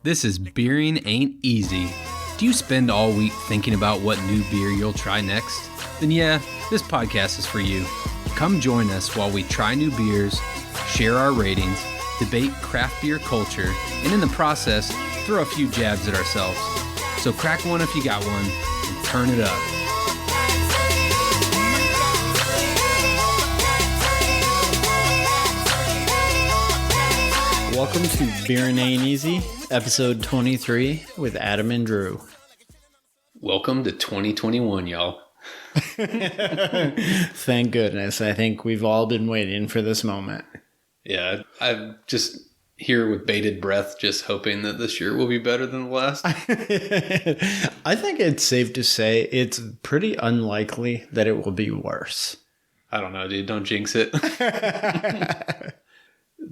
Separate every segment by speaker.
Speaker 1: This is Beering Ain't Easy. Do you spend all week thinking about what new beer you'll try next? Then yeah, this podcast is for you. Come join us while we try new beers, share our ratings, debate craft beer culture, and in the process, throw a few jabs at ourselves. So crack one if you got one, and turn it up.
Speaker 2: Welcome to Beering Ain't Easy, episode 23 with Adam and Drew.
Speaker 1: Welcome to 2021, y'all.
Speaker 2: Thank goodness. I think we've all been waiting for this moment.
Speaker 1: Yeah, I'm just here with bated breath, just hoping that this year will be better than the last.
Speaker 2: I think it's safe to say it's pretty unlikely that it will be worse.
Speaker 1: I don't know, dude. Don't jinx it.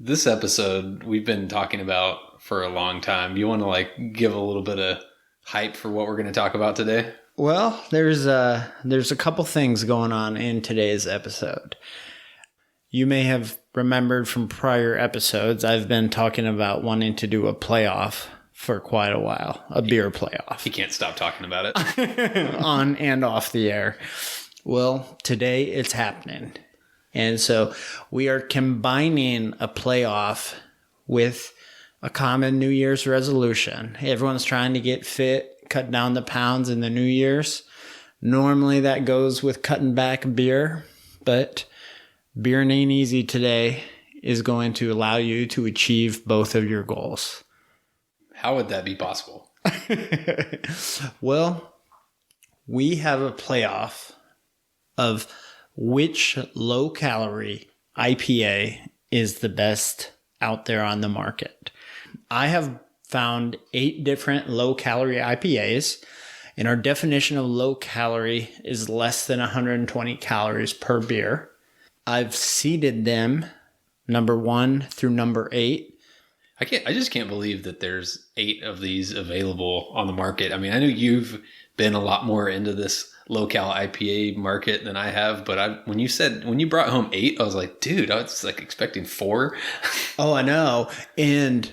Speaker 1: This episode we've been talking about for a long time. Do you want to give a little bit of hype for what we're going to talk about today?
Speaker 2: Well, there's a couple things going on in today's episode. You may have remembered from prior episodes, I've been talking about wanting to do a playoff for quite a while, a beer playoff.
Speaker 1: You can't stop talking about it.
Speaker 2: On and off the air. Well, today it's happening. And so we are combining a playoff with a common New Year's resolution. Everyone's trying to get fit, cut down the pounds in the New Year's. Normally that goes with cutting back beer, but Beer Ain't Easy today is going to allow you to achieve both of your goals.
Speaker 1: How would that be possible?
Speaker 2: Well, we have a playoff of which low-calorie IPA is the best out there on the market. I have found 8 different low-calorie IPAs, and our definition of low-calorie is less than 120 calories per beer. I've seeded them number 1 through number 8.
Speaker 1: I just can't believe that there's 8 of these available on the market. I mean, I know you've been a lot more into this low-cal IPA market than I have, but when you brought home 8, I was like, dude, I was expecting 4.
Speaker 2: Oh, I know. And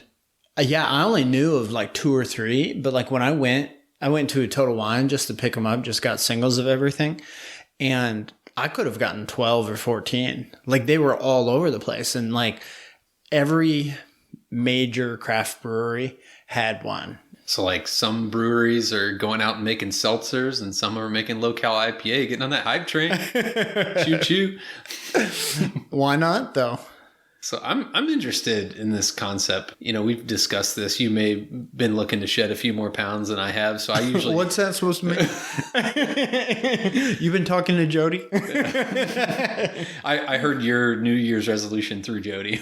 Speaker 2: yeah, I only knew of 2 or 3, but when I went to a Total Wine just to pick them up, just got singles of everything. And I could have gotten 12 or 14. They were all over the place. And every major craft brewery had one.
Speaker 1: So some breweries are going out and making seltzers, and some are making low-cal IPA, getting on that hype train. Choo-choo.
Speaker 2: Why not, though?
Speaker 1: So I'm interested in this concept. We've discussed this. You may have been looking to shed a few more pounds than I have, so I usually...
Speaker 2: What's that supposed to mean? You've been talking to Jody?
Speaker 1: I heard your New Year's resolution through Jody.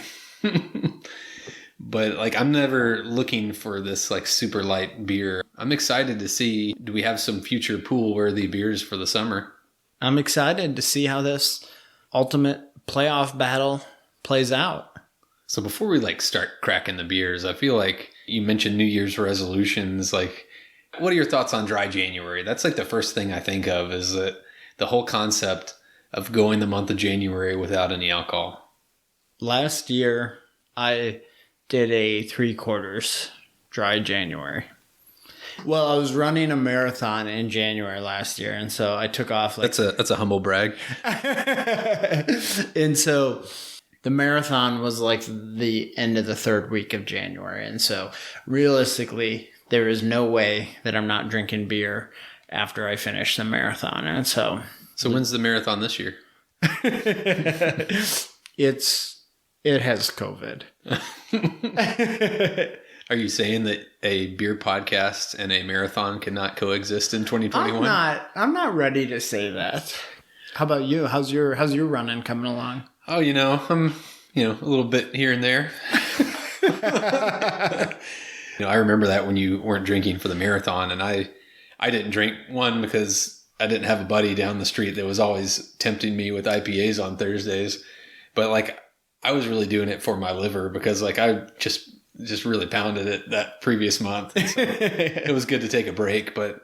Speaker 1: But I'm never looking for this super light beer. I'm excited to see, do we have some future pool-worthy beers for the summer?
Speaker 2: I'm excited to see how this ultimate playoff battle plays out.
Speaker 1: So before we start cracking the beers, I feel like you mentioned New Year's resolutions. What are your thoughts on dry January? That's the first thing I think of, is that the whole concept of going the month of January without any alcohol.
Speaker 2: Last year, I did a 3/4 dry January. Well, I was running a marathon in January last year, and so I took off.
Speaker 1: That's a humble brag.
Speaker 2: And so the marathon was the end of the 3rd week of January, and so realistically, there is no way that I'm not drinking beer after I finish the marathon. And so
Speaker 1: when's the marathon this year?
Speaker 2: It has COVID.
Speaker 1: Are you saying that a beer podcast and a marathon cannot coexist in 2021?
Speaker 2: I'm not ready to say that. How about you? How's your running coming along?
Speaker 1: Oh, I'm a little bit here and there. I remember that when you weren't drinking for the marathon, and I didn't drink, one, because I didn't have a buddy down the street that was always tempting me with IPAs on Thursdays. But I was really doing it for my liver, because I just really pounded it that previous month. And so it was good to take a break. But,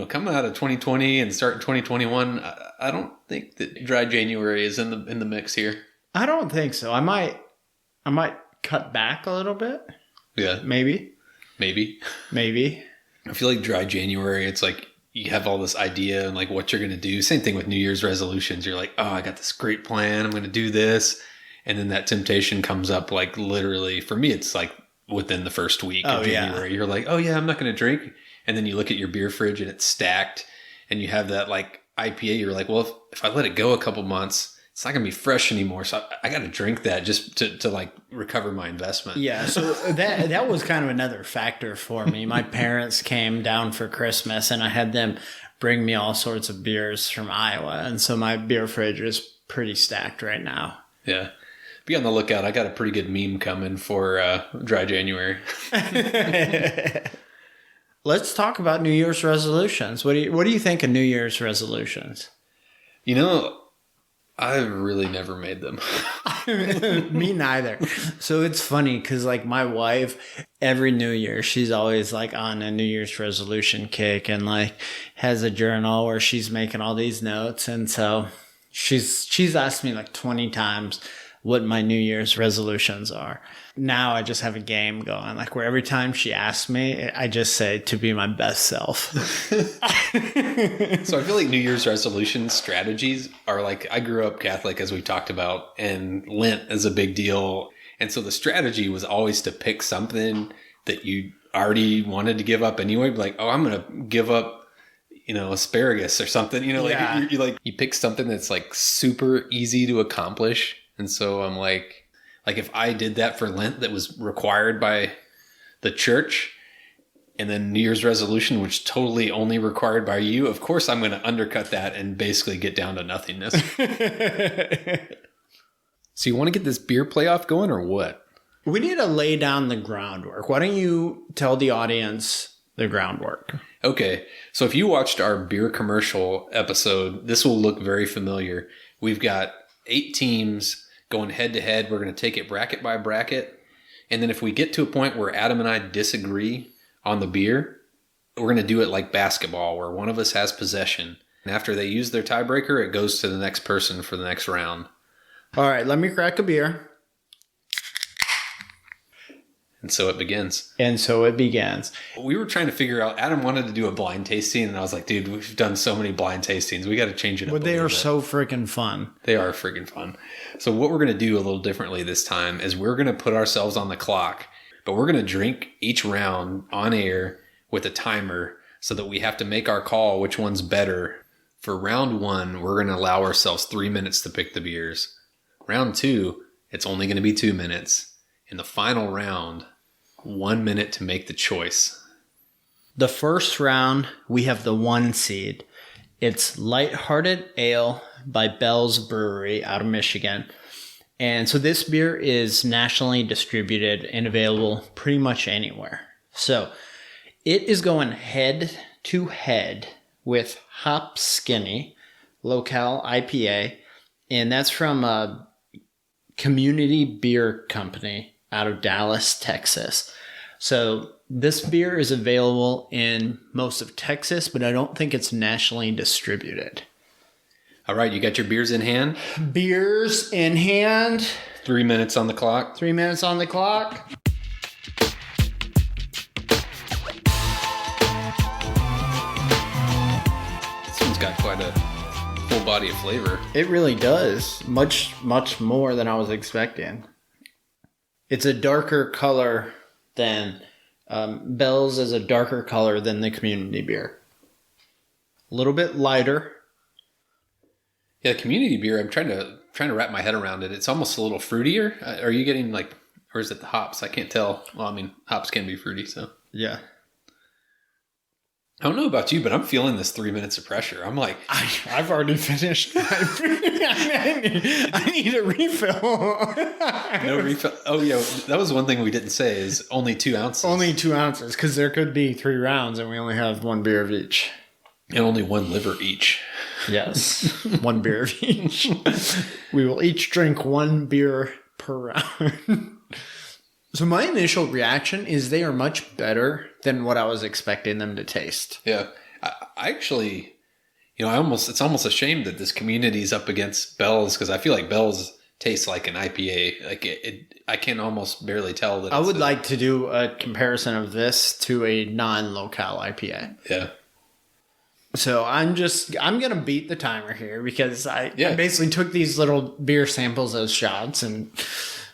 Speaker 1: coming out of 2020 and starting 2021, I don't think that dry January is in the mix here.
Speaker 2: I don't think so. I might cut back a little bit.
Speaker 1: Yeah.
Speaker 2: Maybe.
Speaker 1: Maybe. I feel like dry January, it's like you have all this idea and like what you're going to do. Same thing with New Year's resolutions. You're like, oh, I got this great plan. I'm going to do this. And then that temptation comes up like literally, for me, it's like within the first week of January. Yeah. You're like, oh yeah, I'm not going to drink. And then you look at your beer fridge and it's stacked and you have that like IPA. You're like, well, if I let it go a couple months, it's not going to be fresh anymore. So I got to drink that just to like recover my investment.
Speaker 2: Yeah. So that was kind of another factor for me. My parents came down for Christmas and I had them bring me all sorts of beers from Iowa. And so my beer fridge is pretty stacked right now.
Speaker 1: Yeah. Be on the lookout. I got a pretty good meme coming for dry January.
Speaker 2: Let's talk about New Year's resolutions. What do you think of New Year's resolutions?
Speaker 1: You know, I've really never made them.
Speaker 2: Me neither. So it's funny because like my wife, every New Year, she's always like on a New Year's resolution kick and like has a journal where she's making all these notes. And so she's asked me like 20 times what my New Year's resolutions are. Now I just have a game going, like where every time she asks me, I just say to be my best self.
Speaker 1: So I feel like New Year's resolution strategies are like, I grew up Catholic, as we talked about, and Lent is a big deal. And so the strategy was always to pick something that you already wanted to give up anyway. Like, oh, I'm going to give up, asparagus or something, like you pick something that's like super easy to accomplish. And so I'm like if I did that for Lent that was required by the church, and then New Year's resolution, which totally only required by you, of course I'm going to undercut that and basically get down to nothingness. So you want to get this beer playoff going or what?
Speaker 2: We need to lay down the groundwork. Why don't you tell the audience the groundwork?
Speaker 1: Okay. So if you watched our beer commercial episode, this will look very familiar. We've got 8 teams going head to head. We're going to take it bracket by bracket. And then if we get to a point where Adam and I disagree on the beer, we're going to do it like basketball, where one of us has possession. And after they use their tiebreaker, it goes to the next person for the next round.
Speaker 2: All right, let me crack a beer.
Speaker 1: And so it begins.
Speaker 2: We
Speaker 1: were trying to figure out, Adam wanted to do a blind tasting, and I was like, dude, we've done so many blind tastings. We got to change it up.
Speaker 2: But they are so freaking fun.
Speaker 1: They are freaking fun. So what we're going to do a little differently this time is we're going to put ourselves on the clock, but we're going to drink each round on air with a timer so that we have to make our call which one's better. For round 1, we're going to allow ourselves 3 minutes to pick the beers. Round 2, it's only going to be 2 minutes. In the final round, 1 minute to make the choice.
Speaker 2: The first round, we have the 1 seed. It's Lighthearted Ale by Bell's Brewery out of Michigan. And so this beer is nationally distributed and available pretty much anywhere. So it is going head to head with Hop Skinny, Locale IPA. And that's from a community beer company out of Dallas, Texas. So this beer is available in most of Texas, but I don't think it's nationally distributed.
Speaker 1: All right, you got your beers in hand?
Speaker 2: Beers in hand.
Speaker 1: 3 minutes on the clock.
Speaker 2: 3 minutes on the clock.
Speaker 1: This one's got quite a full body of flavor.
Speaker 2: It really does. Much, much more than I was expecting. It's a darker color than Bell's is a darker color than the community beer. A little bit lighter.
Speaker 1: Yeah, community beer, I'm trying to wrap my head around it. It's almost a little fruitier. Are you getting or is it the hops? I can't tell. Well, I mean, hops can be fruity, so.
Speaker 2: Yeah.
Speaker 1: I don't know about you, but I'm feeling this 3 minutes of pressure. I'm like,
Speaker 2: I've already finished. I need a refill.
Speaker 1: No refill. Oh, yeah. That was one thing we didn't say is only 2 ounces.
Speaker 2: Only 2 ounces, because there could be 3 rounds and we only have 1 beer of each.
Speaker 1: And only 1 liver each.
Speaker 2: Yes. 1 beer of each. We will each drink 1 beer per round. So my initial reaction is they are much better than what I was expecting them to taste.
Speaker 1: Yeah. I actually, it's almost a shame that this community is up against Bell's, because I feel like Bell's tastes like an IPA. Like I can almost barely tell that.
Speaker 2: I would like to do a comparison of this to a non-locale IPA.
Speaker 1: Yeah.
Speaker 2: So I'm going to beat the timer here because I basically took these little beer samples as shots and.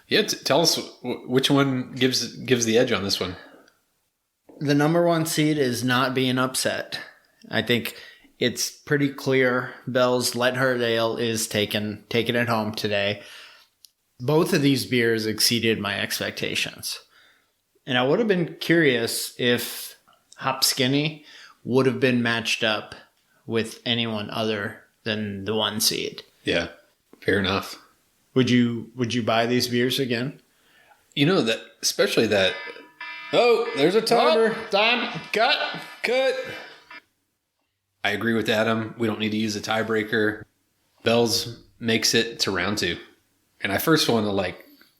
Speaker 1: Yeah. Tell us which one gives the edge on this one.
Speaker 2: The number one seed is not being upset. I think it's pretty clear Bell's Lighthearted Ale is taking it home today. Both of these beers exceeded my expectations. And I would have been curious if Hop Skinny would have been matched up with anyone other than the one seed.
Speaker 1: Yeah, fair enough.
Speaker 2: Would you buy these beers again?
Speaker 1: You know, that especially that. Oh, there's a timer.
Speaker 2: Oh, time. Cut.
Speaker 1: I agree with Adam. We don't need to use a tiebreaker. Bell's makes it to round 2. And I first want to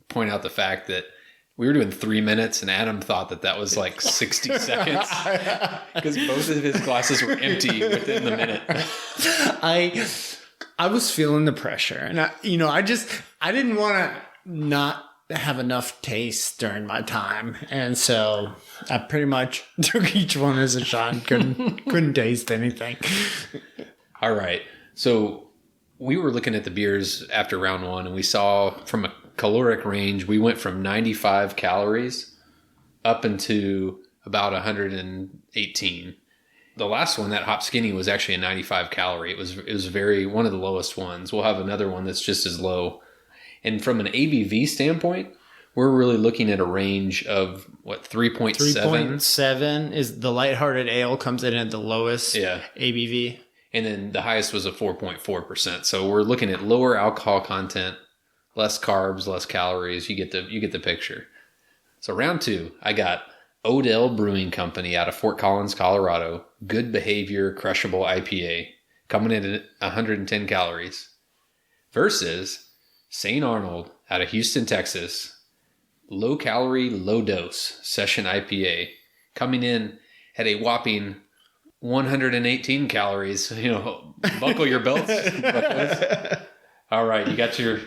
Speaker 1: point out the fact that we were doing 3 minutes and Adam thought that was 60 seconds because both of his glasses were empty within the minute.
Speaker 2: I was feeling the pressure and I didn't want to not have enough taste during my time. And so I pretty much took each one as a shot and couldn't taste anything.
Speaker 1: All right. So we were looking at the beers after round 1 and we saw from a caloric range, we went from 95 calories up into about 118. The last one, that Hop Skinny, was actually a 95 calorie. It was one of the lowest ones. We'll have another one that's just as low. And from an ABV standpoint, we're really looking at a range of 3.7.
Speaker 2: 3.7 is the Lighthearted Ale comes in at the lowest ABV.
Speaker 1: And then the highest was a 4.4%. So we're looking at lower alcohol content, less carbs, less calories. You get the picture. So round 2, I got Odell Brewing Company out of Fort Collins, Colorado. Good Behavior Crushable IPA. Coming in at 110 calories. Versus St. Arnold out of Houston, Texas. Low calorie, low dose session IPA. Coming in at a whopping 118 calories. Buckle your belts. All right, you got your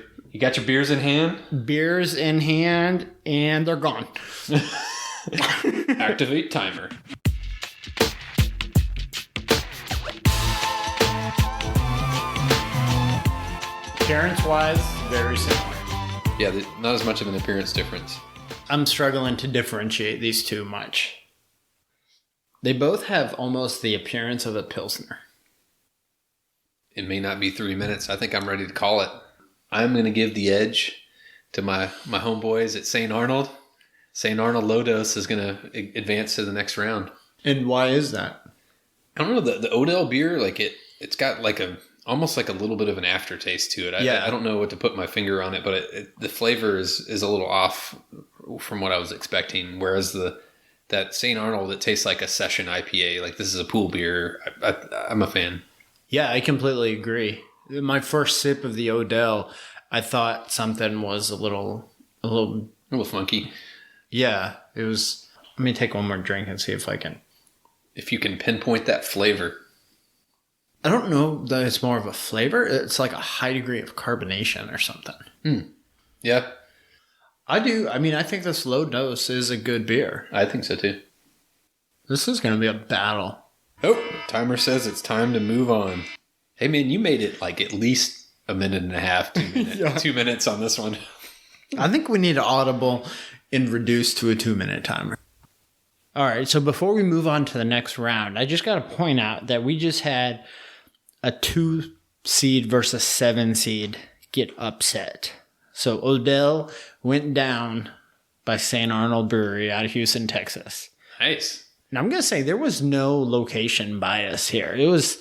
Speaker 1: beers in hand?
Speaker 2: Beers in hand, and they're gone.
Speaker 1: Activate timer.
Speaker 2: Appearance-wise, very similar.
Speaker 1: Yeah, not as much of an appearance difference.
Speaker 2: I'm struggling to differentiate these two much. They both have almost the appearance of a Pilsner.
Speaker 1: It may not be 3 minutes. I think I'm ready to call it. I'm going to give the edge to my homeboys at St. Arnold. St. Arnold Low Dose is going to advance to the next round.
Speaker 2: And why is that?
Speaker 1: I don't know. The Odell beer, it's got almost like a little bit of an aftertaste to it. I don't know what to put my finger on it, but the flavor is a little off from what I was expecting. Whereas that St. Arnold, it tastes like a session IPA. Like this is a pool beer. I'm a fan.
Speaker 2: Yeah, I completely agree. My first sip of the Odell, I thought something was a little
Speaker 1: funky.
Speaker 2: Yeah, it was. Let me take one more drink and see if I can.
Speaker 1: If you can pinpoint that flavor.
Speaker 2: I don't know that it's more of a flavor. It's like a high degree of carbonation or something.
Speaker 1: Yeah.
Speaker 2: I do. I mean, I think this Low Dose is a good beer.
Speaker 1: I think so too.
Speaker 2: This is going to be a battle.
Speaker 1: Oh, timer says it's time to move on. Hey man, you made it at least a minute and a half, 2 minutes, yeah. 2 minutes on this one.
Speaker 2: I think we need an audible and reduce to a 2-minute timer. All right, so before we move on to the next round, I just got to point out that we just had a 2 seed versus 7 seed get upset. So Odell went down by St. Arnold Brewery out of Houston, Texas.
Speaker 1: Nice.
Speaker 2: And I'm going to say there was no location bias here. It was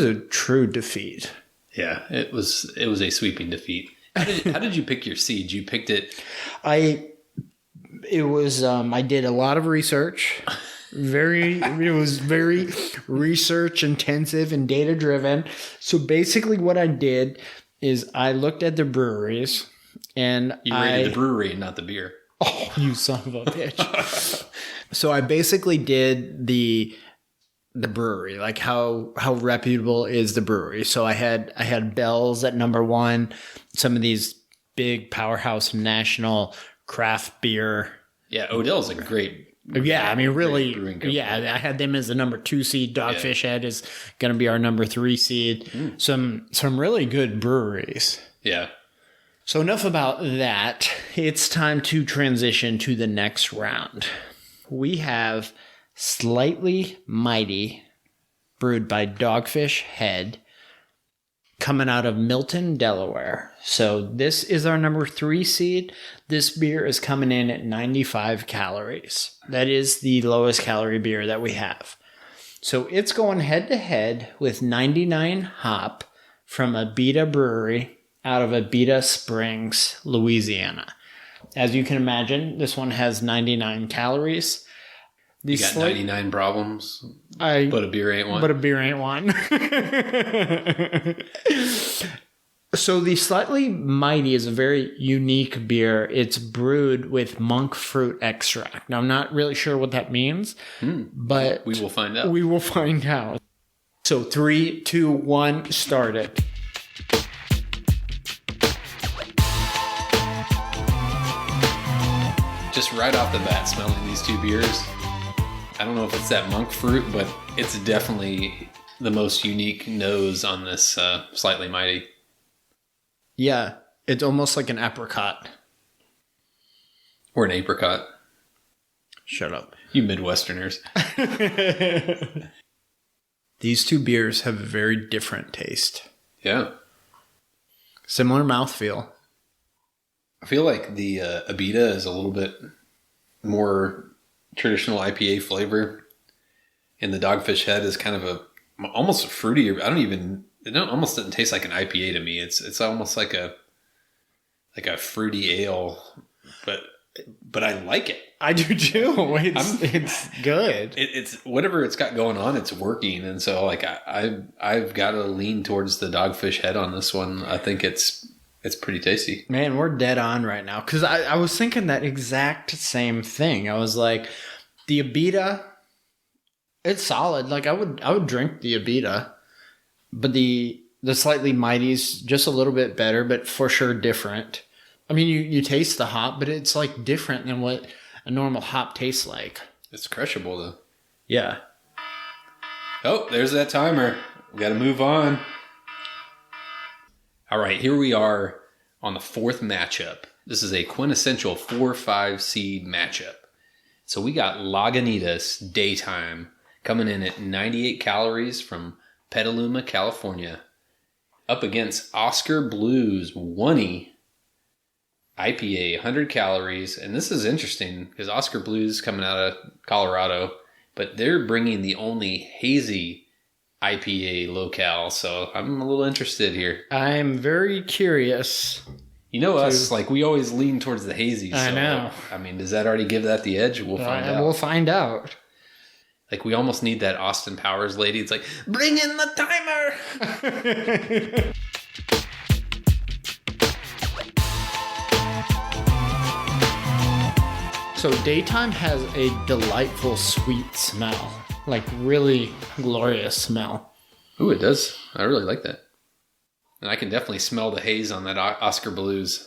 Speaker 2: a true defeat.
Speaker 1: Yeah, it was a sweeping defeat. How did you pick your seed? You picked it.
Speaker 2: I did a lot of research. It was very research intensive and data driven. So basically what I did is I looked at the breweries and
Speaker 1: you rated the brewery, not the beer.
Speaker 2: Oh, you son of a bitch. So I basically did the the brewery, like how reputable is the brewery. So I had Bell's at number 1, some of these big powerhouse national craft beer.
Speaker 1: Yeah, Odell's a great.
Speaker 2: Yeah, I mean, really,
Speaker 1: brewing
Speaker 2: yeah, I had them as the number 2 seed. Dogfish Head is going to be our number 3 seed. Some really good breweries.
Speaker 1: Yeah.
Speaker 2: So enough about that. It's time to transition to the next round. We have Slightly Mighty, brewed by Dogfish Head, coming out of Milton, Delaware. So this is our number 3 seed. This beer is coming in at 95 calories. That is the lowest calorie beer that we have. So it's going head to head with 99 hop from Abita Brewery out of Abita Springs, Louisiana. As you can imagine, this one has 99 calories.
Speaker 1: You got 99 problems, but a beer ain't one.
Speaker 2: But a beer ain't one. So the Slightly Mighty is a very unique beer. It's brewed with monk fruit extract. Now, I'm not really sure what that means, but
Speaker 1: we will find out.
Speaker 2: We will find out. So 3, 2, 1, start it.
Speaker 1: Just right off the bat, smelling these 2 beers, I don't know if it's that monk fruit, but it's definitely the most unique nose on this Slightly Mighty.
Speaker 2: Yeah, it's almost like an apricot.
Speaker 1: Or an apricot.
Speaker 2: Shut up.
Speaker 1: You Midwesterners.
Speaker 2: These 2 beers have a very different taste.
Speaker 1: Yeah.
Speaker 2: Similar mouthfeel.
Speaker 1: I feel like the Abita is a little bit more traditional IPA flavor, and the Dogfish Head is kind of almost a fruity. It almost doesn't taste like an IPA to me. It's almost like a fruity ale, but I like it.
Speaker 2: I do too. It's good.
Speaker 1: It's whatever it's got going on, it's working, and so like I've got to lean towards the Dogfish Head on this one. I think it's pretty tasty.
Speaker 2: Man, we're dead on right now. Because I was thinking that exact same thing. I was like, the Abita, it's solid. Like I would drink the Abita. But the Slightly Mighty's just a little bit better, but for sure different. I mean, you taste the hop, but it's like different than what a normal hop tastes like.
Speaker 1: It's crushable though.
Speaker 2: Yeah.
Speaker 1: Oh, there's that timer. We got to move on. All right, here we are on the 4th matchup. This is a quintessential 4-5 seed matchup. So we got Lagunitas Daytime coming in at 98 calories from Petaluma, California, up against Oscar Blues 1E IPA, 100 calories. And this is interesting because Oscar Blues coming out of Colorado, but they're bringing the only Hazy IPA locale, so I'm a little interested here.
Speaker 2: I'm very curious.
Speaker 1: You know us, like we always lean towards the hazy.
Speaker 2: I know.
Speaker 1: I mean, does that already give that the edge? We'll find out.
Speaker 2: We'll find out.
Speaker 1: Like we almost need that Austin Powers lady. It's like, bring in the timer.
Speaker 2: So Daytime has a delightful sweet smell. Like really glorious smell.
Speaker 1: Ooh, it does. I really like that. And I can definitely smell the haze on that Oscar Blues.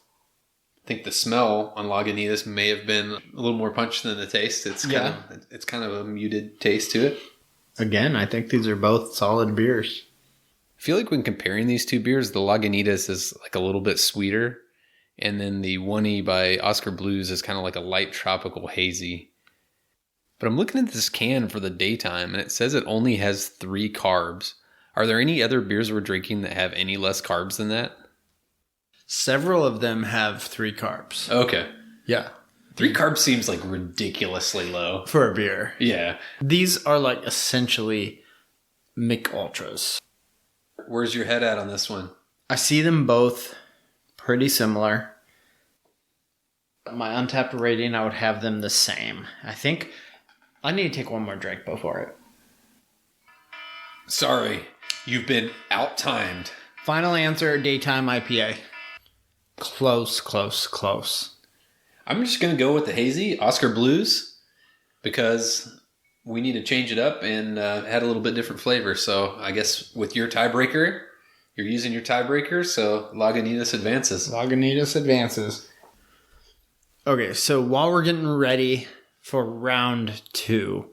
Speaker 1: I think the smell on Lagunitas may have been a little more punch than the taste. It's kind of a muted taste to it.
Speaker 2: Again, I think these are both solid beers.
Speaker 1: I feel like when comparing these 2 beers, the Lagunitas is like a little bit sweeter. And then the 1E by Oscar Blues is kind of like a light tropical hazy. But I'm looking at this can for the Daytime, and it says it only has 3 carbs. Are there any other beers we're drinking that have any less carbs than that?
Speaker 2: Several of them have 3 carbs.
Speaker 1: Okay.
Speaker 2: Yeah.
Speaker 1: 3 carbs seems like ridiculously low.
Speaker 2: For a beer.
Speaker 1: Yeah.
Speaker 2: These are like essentially Mick Ultras.
Speaker 1: Where's your head at on this one?
Speaker 2: I see them both pretty similar. My Untapped rating, I would have them the same. I think I need to take one more drink before it.
Speaker 1: Sorry, you've been out-timed.
Speaker 2: Final answer, Daytime IPA. Close.
Speaker 1: I'm just going to go with the hazy Oscar Blues because we need to change it up and add a little bit different flavor. So I guess with your tiebreaker, you're using your tiebreaker, so Lagunitas advances.
Speaker 2: Lagunitas advances. Okay, so while we're getting ready for round 2,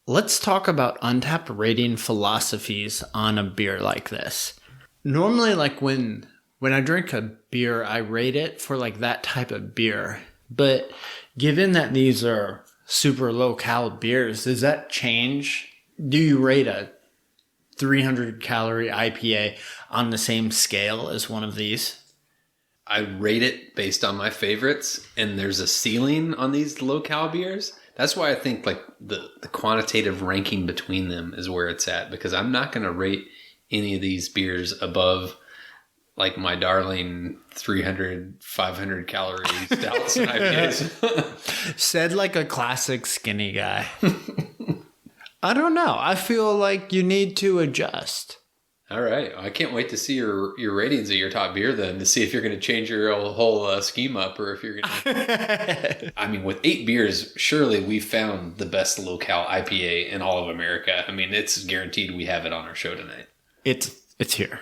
Speaker 2: let's talk about untapped rating philosophies on a beer like this. Normally, like when I drink a beer, I rate it for like that type of beer. But given that these are super low-cal beers, does that change? Do you rate a 300-calorie IPA on the same scale as one of these?
Speaker 1: I rate it based on my favorites, and there's a ceiling on these low-cal beers. That's why I think like the quantitative ranking between them is where it's at, because I'm not going to rate any of these beers above like my darling 300, 500 calorie stouts and IPAs.
Speaker 2: Said like a classic skinny guy. I don't know. I feel like you need to adjust.
Speaker 1: All right. I can't wait to see your ratings of your top beer then, to see if you're going to change your whole scheme up, or if you're going to... I mean, with 8 beers, surely we've found the best low-cal IPA in all of America. I mean, it's guaranteed we have it on our show tonight.
Speaker 2: It's here.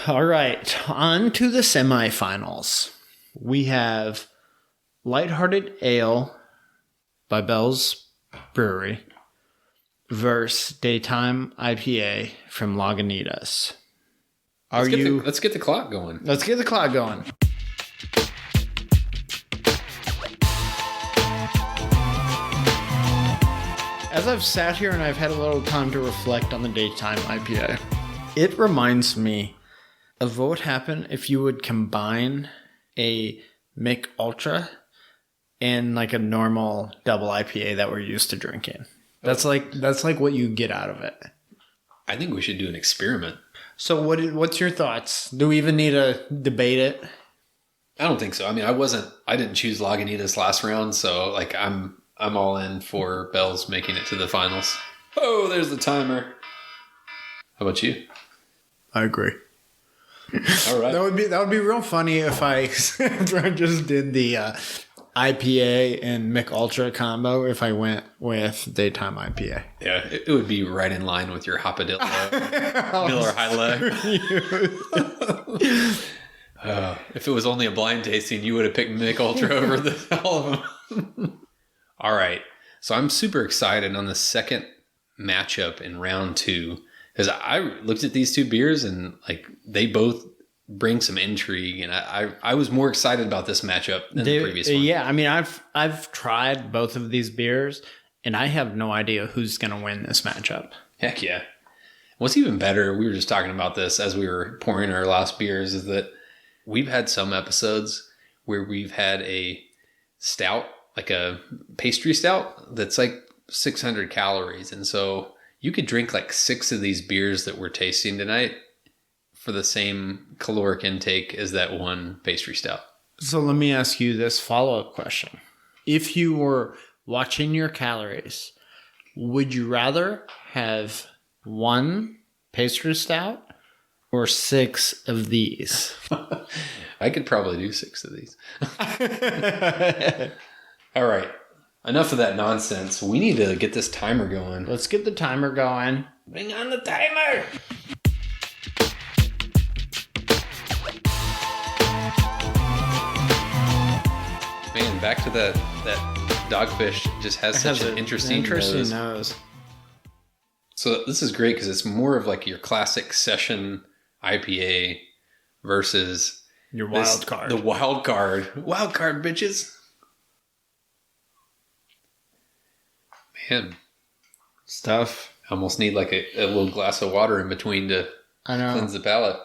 Speaker 2: All right. On to the semifinals. We have Lighthearted Ale by Bell's Brewery versus Daytime IPA from Lagunitas.
Speaker 1: Let's get the clock going.
Speaker 2: Let's get the clock going. As I've sat here and I've had a little time to reflect on the Daytime IPA, it reminds me of what would happen if you would combine a Mick Ultra and like a normal double IPA that we're used to drinking. That's like what you get out of it.
Speaker 1: I think we should do an experiment.
Speaker 2: So what's your thoughts? Do we even need to debate it?
Speaker 1: I don't think so. I mean, I didn't choose Lagunitas last round, so like I'm all in for Bell's making it to the finals. Oh, there's the timer. How about you?
Speaker 2: I agree.
Speaker 1: All right.
Speaker 2: That would be real funny if I just did the IPA and Mick Ultra combo if I went with Daytime IPA.
Speaker 1: Yeah, it would be right in line with your Hopadillo Miller High Leg. If it was only a blind tasting, you would have picked Mick Ultra over all of them. All right. So I'm super excited on the second matchup in round 2, because I looked at these 2 beers and like they both bring some intrigue, and I was more excited about this matchup than the previous one.
Speaker 2: Yeah, I mean, I've tried both of these beers, and I have no idea who's going to win this matchup.
Speaker 1: Heck yeah. What's even better, we were just talking about this as we were pouring our last beers, is that we've had some episodes where we've had a stout, like a pastry stout, that's like 600 calories. And so you could drink like 6 of these beers that we're tasting tonight for the same caloric intake as that one pastry stout.
Speaker 2: So let me ask you this follow-up question. If you were watching your calories, would you rather have 1 pastry stout or 6 of these?
Speaker 1: I could probably do 6 of these. All right. Enough of that nonsense. We need to get this timer going.
Speaker 2: Let's get the timer going.
Speaker 1: Bring on the timer. Man, back to that Dogfish just has such an interesting
Speaker 2: nose.
Speaker 1: So this is great because it's more of like your classic session IPA versus
Speaker 2: your wild card.
Speaker 1: The wild card. Wild card, bitches. Man.
Speaker 2: Stuff.
Speaker 1: I almost need like a little glass of water in between to cleanse the palate.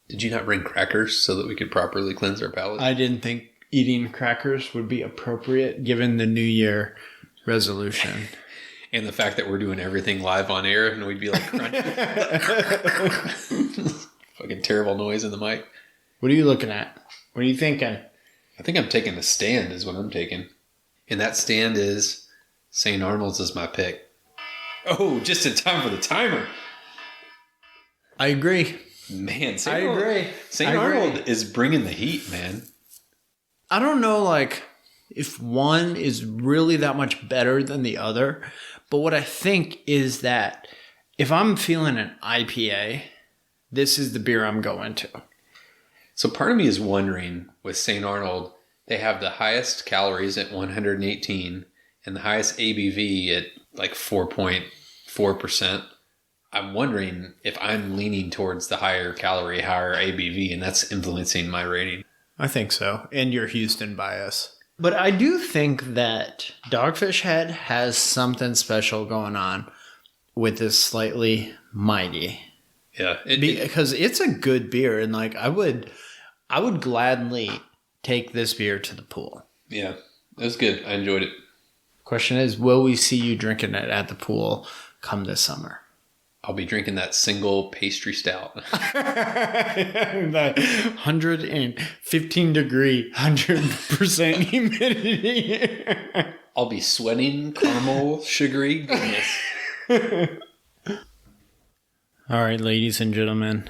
Speaker 1: Did you not bring crackers so that we could properly cleanse our palate?
Speaker 2: I didn't think eating crackers would be appropriate given the New Year resolution.
Speaker 1: And the fact that we're doing everything live on air and we'd be like crunching. Fucking terrible noise in the mic.
Speaker 2: What are you looking at? What are you thinking?
Speaker 1: I think I'm taking a stand is what I'm taking. And that stand is St. Arnold's is my pick. Oh, just in time for the timer.
Speaker 2: I agree.
Speaker 1: Man,
Speaker 2: I agree.
Speaker 1: St. Arnold is bringing the heat, man.
Speaker 2: I don't know, like, if one is really that much better than the other. But what I think is that if I'm feeling an IPA, this is the beer I'm going to.
Speaker 1: So part of me is wondering, with St. Arnold, they have the highest calories at 118 and the highest ABV at like 4.4%. I'm wondering if I'm leaning towards the higher calorie, higher ABV, and that's influencing my rating.
Speaker 2: I think so. And your Houston bias. But I do think that Dogfish Head has something special going on with this slightly mighty.
Speaker 1: Yeah.
Speaker 2: Because it's a good beer, and like I would gladly take this beer to the pool.
Speaker 1: Yeah. It was good. I enjoyed it.
Speaker 2: Question is, will we see you drinking it at the pool come this summer?
Speaker 1: I'll be drinking that single pastry stout.
Speaker 2: That 115 degree, 100% humidity.
Speaker 1: I'll be sweating caramel, sugary goodness.
Speaker 2: All right, ladies and gentlemen,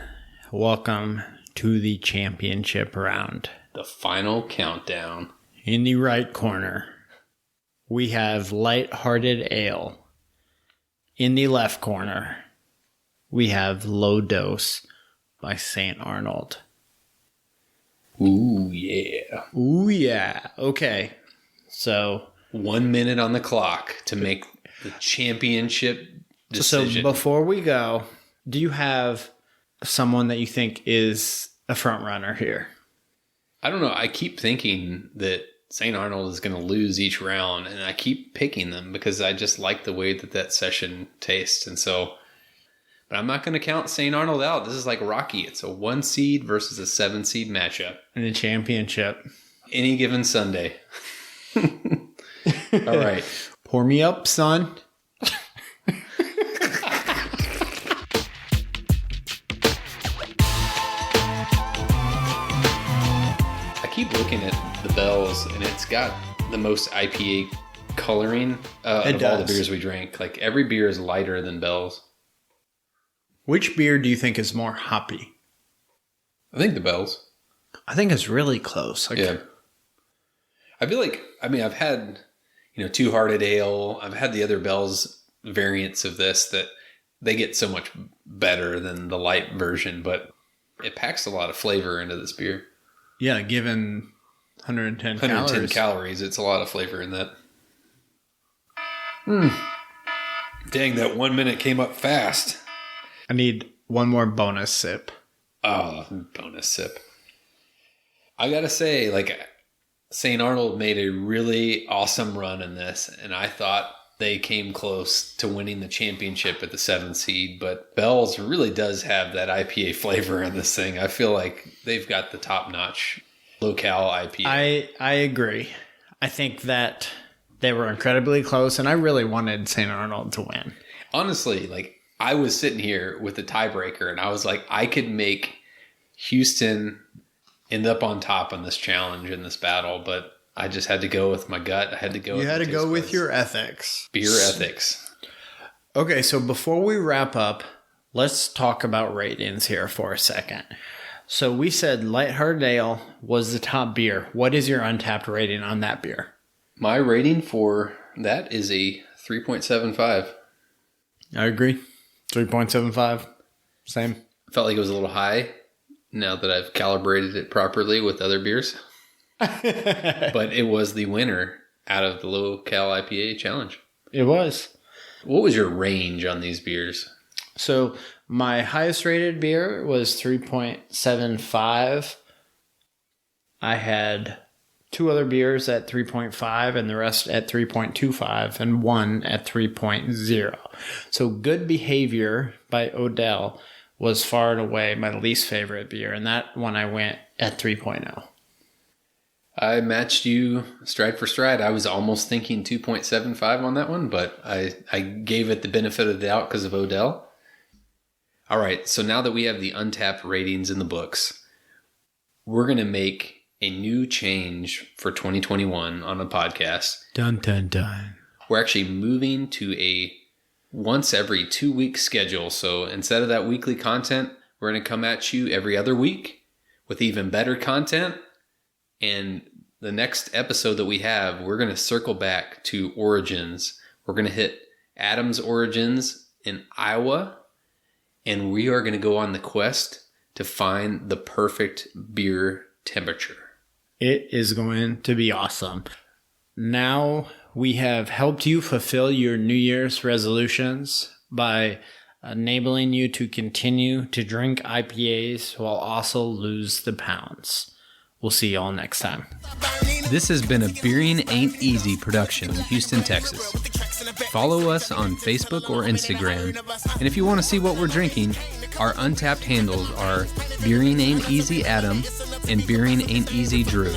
Speaker 2: welcome to the championship round.
Speaker 1: The final countdown.
Speaker 2: In the right corner, we have Lighthearted Ale. In the left corner, we have Low Dose by St. Arnold.
Speaker 1: Ooh, yeah.
Speaker 2: Ooh, yeah. Okay. So
Speaker 1: 1 minute on the clock to make the championship decision.
Speaker 2: So before we go, do you have someone that you think is a front runner here?
Speaker 1: I don't know. I keep thinking that St. Arnold is going to lose each round, and I keep picking them because I just like the way that session tastes. And so, but I'm not going to count St. Arnold out. This is like Rocky. It's a 1 seed versus a 7 seed matchup.
Speaker 2: In the championship.
Speaker 1: Any given Sunday. All right.
Speaker 2: Pour me up, son.
Speaker 1: I keep looking at the Bells, and it's got the most IPA coloring of all the beers we drank. Like every beer is lighter than Bells.
Speaker 2: Which beer do you think is more hoppy?
Speaker 1: I think the Bells.
Speaker 2: I think it's really close.
Speaker 1: Yeah. I feel like, I've had, Two Hearted Ale. I've had the other Bells variants of this that they get so much better than the light version, but it packs a lot of flavor into this beer.
Speaker 2: Yeah, given 110
Speaker 1: calories, it's a lot of flavor in that. Dang, that 1 minute came up fast.
Speaker 2: I need one more bonus sip.
Speaker 1: Oh, bonus sip. I gotta say, St. Arnold made a really awesome run in this, and I thought they came close to winning the championship at the 7 seed, but Bell's really does have that IPA flavor in this thing. I feel like they've got the top-notch locale IPA.
Speaker 2: I agree. I think that they were incredibly close, and I really wanted St. Arnold to win.
Speaker 1: Honestly, I was sitting here with the tiebreaker, and I was like, I could make Houston end up on top in this challenge, in this battle, but I just had to go with my gut. I had to go.
Speaker 2: You had to go with your ethics.
Speaker 1: Beer ethics.
Speaker 2: Okay, so before we wrap up, let's talk about ratings here for a second. So we said Lighthearted Ale was the top beer. What is your Untapped rating on that beer?
Speaker 1: My rating for that is a 3.75.
Speaker 2: I agree. 3.75. Same.
Speaker 1: I felt like it was a little high now that I've calibrated it properly with other beers. But it was the winner out of the low cal IPA challenge.
Speaker 2: It was.
Speaker 1: What was your range on these beers?
Speaker 2: So my highest rated beer was 3.75. I had 2 other beers at 3.5 and the rest at 3.25 and 1 at 3.0. So Good Behavior by Odell was far and away my least favorite beer, and that one I went at 3.0.
Speaker 1: I matched you stride for stride. I was almost thinking 2.75 on that one, but I gave it the benefit of the doubt because of Odell. All right, so now that we have the Untapped ratings in the books, we're going to make a new change for 2021 on the podcast.
Speaker 2: Dun, dun, dun.
Speaker 1: We're actually moving to a once every 2 week schedule. So instead of that weekly content, we're going to come at you every other week with even better content. And The next episode that we have, we're going to circle back to origins. We're going to hit Adam's origins in Iowa, and we are going to go on the quest to find the perfect beer temperature.
Speaker 2: It is going to be awesome. Now we have helped you fulfill your New Year's resolutions by enabling you to continue to drink IPAs while also lose the pounds. We'll see you all next time.
Speaker 1: This has been a Brewing Ain't Easy production in Houston, Texas. Follow us on Facebook or Instagram. And if you want to see what we're drinking, our untapped handles are Brewing Ain't Easy Adam and Brewing Ain't Easy Drew.